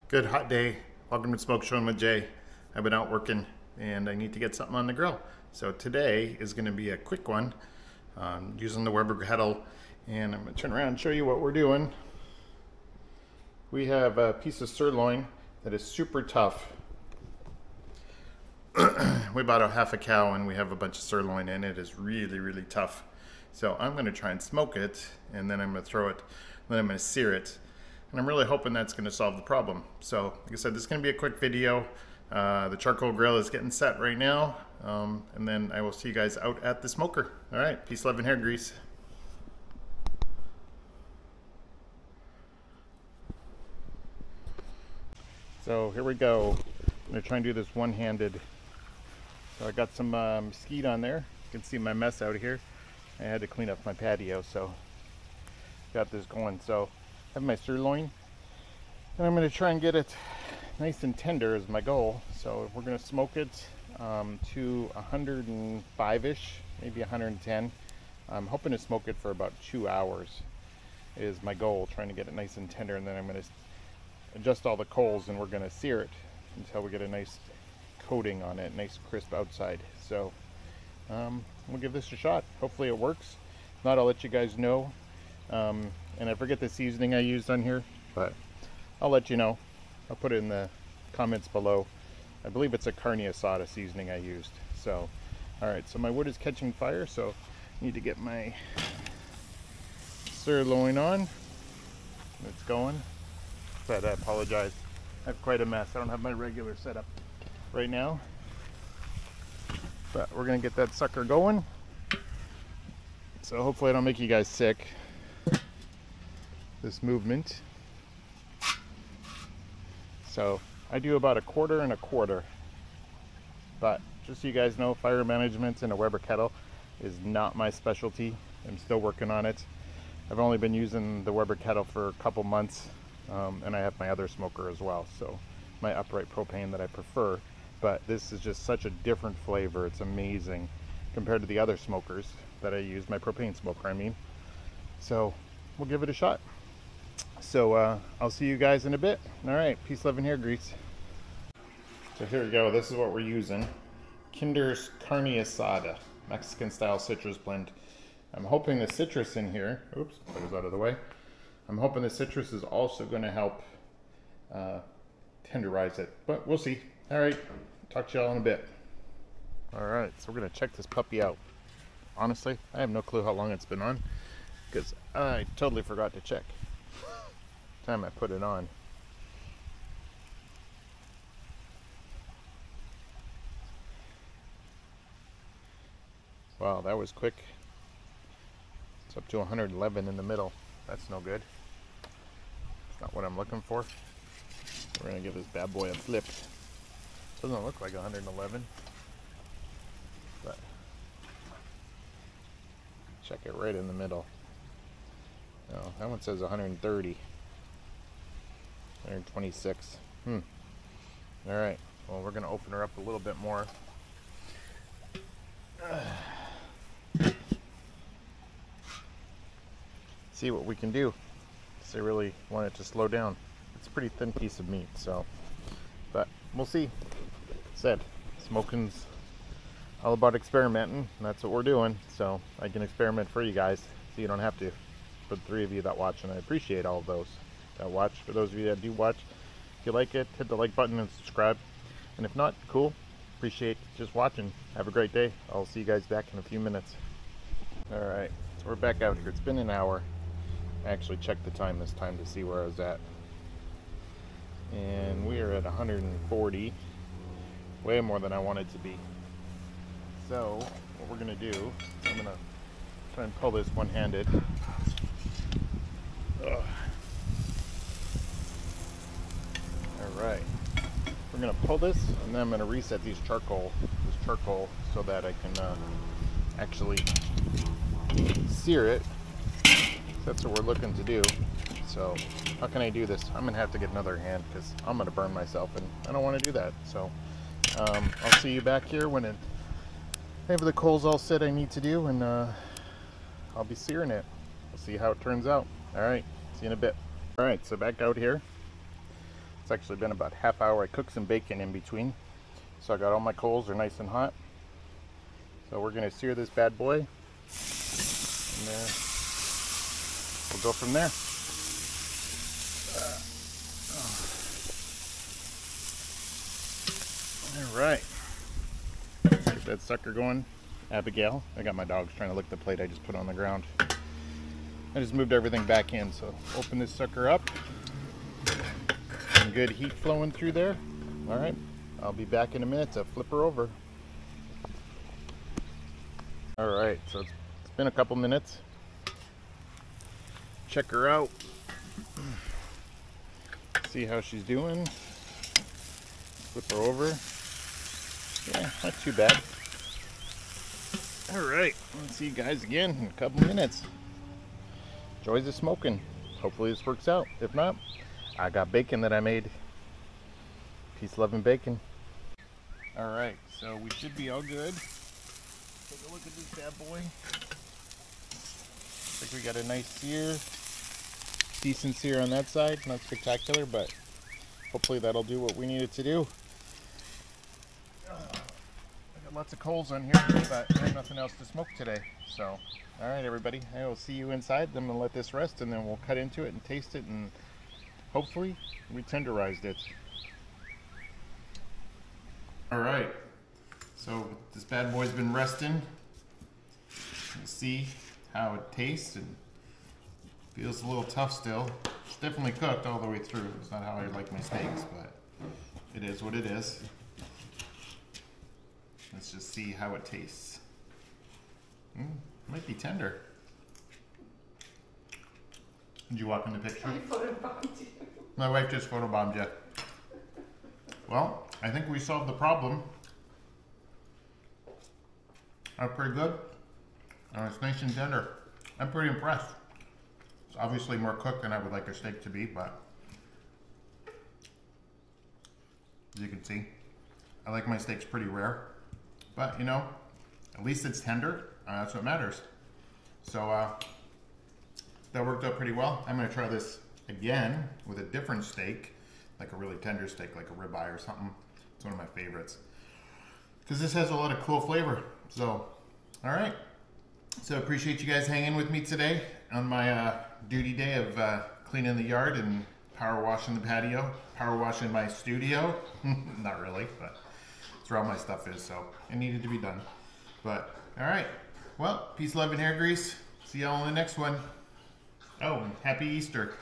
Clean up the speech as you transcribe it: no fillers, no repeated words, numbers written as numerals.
Good hot day. Welcome to Smoke Showing with Jay. I've been out working and I need to get something on the grill. So today is going to be a quick one using the Weber Kettle. And I'm going to turn around and show you what we're doing. We have a piece of sirloin that is super tough. We bought a half a cow and we have a bunch of sirloin and it is really, really tough. So I'm going to try and smoke it and then I'm going to throw it, then I'm going to sear it. And I'm really hoping that's going to solve the problem. So, like I said, this is going to be a quick video. The charcoal grill is getting set right now. And then I will see you guys out at the smoker. All right, peace, love, and hair grease. So here we go. I'm going to try and do this one-handed. So I got some mesquite on there. You can see my mess out here. I had to clean up my patio, so got this going. So I have my sirloin, and I'm going to try and get it nice and tender is my goal. So we're going to smoke it to 105-ish, maybe 110. I'm hoping to smoke it for about 2 hours is my goal, trying to get it nice and tender, and then I'm going to adjust all the coals and we're going to sear it until we get a nice coating on it, nice crisp outside. So we'll give this a shot. Hopefully it works. If not, I'll let you guys know. And I forget the seasoning I used on here, but I'll let you know. I'll put it in the comments below. I believe it's a carne asada seasoning I used. So, alright, so my wood is catching fire, so I need to get my sirloin on. It's going. But I apologize. I have quite a mess. I don't have my regular setup right now. But we're going to get that sucker going. So hopefully I don't make you guys sick. This movement. So I do about 1/4 and 1/4. But just so you guys know, fire management in a Weber kettle is not my specialty. I'm still working on it. I've only been using the Weber kettle for a couple months. And I have my other smoker as well, so my upright propane that I prefer, but this is just such a different flavor. It's amazing compared to the other smokers that I use, my propane smoker I mean. So we'll give it a shot. So I'll see you guys in a bit. All right, peace, love, and hair grease. So here we go. This is what we're using. Kinder's Carne Asada Mexican style citrus blend. I'm hoping the citrus in here, oops, that was out of the way. I'm hoping the citrus is also going to help tenderize it, but we'll see. All right, talk to y'all in a bit. All right, so we're going to check this puppy out. Honestly, I have no clue how long it's been on because I totally forgot to check the time I put it on. Wow, that was quick. It's up to 111 in the middle. That's no good. It's not what I'm looking for. We're going to give this bad boy a flip. Doesn't look like 111. But check it right in the middle. No, that one says 130. 126. Alright. Well, we're going to open her up a little bit more. See what we can do. I really want it to slow down. It's a pretty thin piece of meat, so, but we'll see. Said, smoking's all about experimenting, and that's what we're doing. So I can experiment for you guys, so you don't have to. For the 3 of you that watch, and I appreciate all of those that watch. For those of you that do watch, if you like it, hit the like button and subscribe. And if not, cool. Appreciate just watching. Have a great day. I'll see you guys back in a few minutes. All right, so we're back out here. It's been an hour. I actually checked the time this time to see where I was at, and we are at 140, way more than I wanted to be. So what we're going to do, I'm going to try and pull this one-handed. Alright, we're going to pull this, and then I'm going to reset this charcoal so that I can actually sear it. That's what we're looking to do. So how can I do this? I'm gonna have to get another hand because I'm gonna burn myself, and I don't want to do that. So I'll see you back here when I have the coals all set I need to do, and I'll be searing it. We'll see how it turns out. All right, see you in a bit. All right, so back out here. It's actually been about half hour. I cooked some bacon in between. So I got all my coals are nice and hot. So we're gonna sear this bad boy. And we'll go from there. All right. Let's get that sucker going. Abigail, I got my dogs trying to lick the plate I just put on the ground. I just moved everything back in, so open this sucker up. Some good heat flowing through there. All right, I'll be back in a minute to flip her over. All right, so it's been a couple minutes. Check her out. See how she's doing. Flip her over. Yeah, not too bad. All right, let's see you guys again in a couple minutes. Joys of smoking. Hopefully this works out. If not, I got bacon that I made. Peace, love, and bacon. All right, so we should be all good. Take a look at this bad boy. Looks like we got a nice sear. Decent sear on that side. Not spectacular, but hopefully that'll do what we need it to do. I got lots of coals on here, but I have nothing else to smoke today. So, all right, everybody. I will see you inside. Then we'll let this rest, and then we'll cut into it and taste it, and hopefully we tenderized it. All right. So this bad boy's been resting. We'll see how it tastes, and feels a little tough still. It's definitely cooked all the way through. It's not how I like my steaks, but it is what it is. Let's just see how it tastes. Might be tender. Did you walk in the picture? I photobombed you. My wife just photobombed you. Well, I think we solved the problem. Pretty good. It's nice and tender. I'm pretty impressed. It's obviously more cooked than I would like a steak to be, but as you can see, I like my steaks pretty rare. But you know, at least it's tender. That's what matters. So that worked out pretty well. I'm gonna try this again with a different steak, like a really tender steak, like a ribeye or something. It's one of my favorites because this has a lot of cool flavor. So, all right. So appreciate you guys hanging with me today on my duty day of cleaning the yard and power washing the patio, power washing my studio. Not really, but that's where all my stuff is, so it needed to be done. But, all right. Well, peace, love, and hair grease. See y'all in the next one. Oh, and happy Easter.